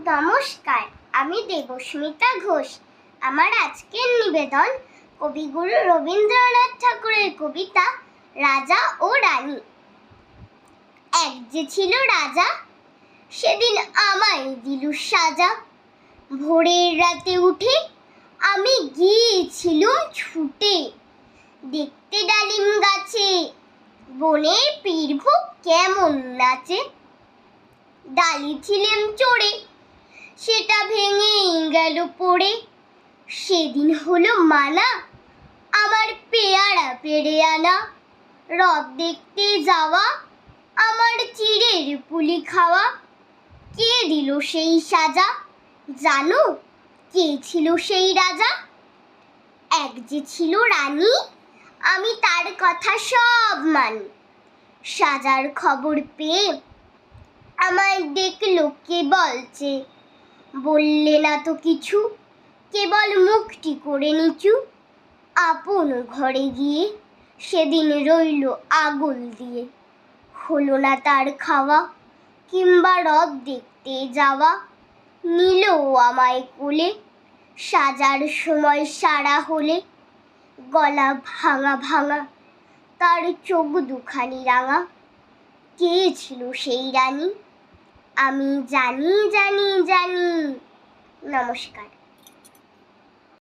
নমস্কার, আমি দেবস্মিতা ঘোষ। আমার আজকের নিবেদন কবিগুরু রবীন্দ্রনাথ ঠাকুরের কবিতা রাজা ও রানী। এক যে ছিল রাজা, সেদিন আমায় দিল সাজা। ভোরের রাতে উঠে আমি গিয়েছিলুম ছুটে, দেখতে ডালিম গাছে বনের পীরভু কেমন নাচে। ডালি ছিলেম চড়ে, সেটা ভেঙেই গেল পড়ে। সেদিন হলো মানা আমার পেয়ারা পেড়ে আনা। রথ দেখতে যাওয়া আমার চিড়ের পুলি খাওয়া। কে দিল সেই সাজা, জানো কে ছিল সেই রাজা? এক যে ছিল রানী, আমি তার কথা সব মানি। সাজার খবর পেয়ে আমায় দেখলো কে বলছে, বললে না তো কিছু, কেবল মুখটি করে নিচু। আপন ঘরে গিয়ে সেদিন রইল আগুল দিয়ে। হলো না তার খাওয়া কিংবা রথ দেখতে যাওয়া। নিল আমায় কোলে সাজার সময় সারা হলে। গলা ভাঙা ভাঙা, তার চোখ দুখানি রাঙা। কে ছিল সেই রানী? আমি জানি জানি জানি। নমস্কার।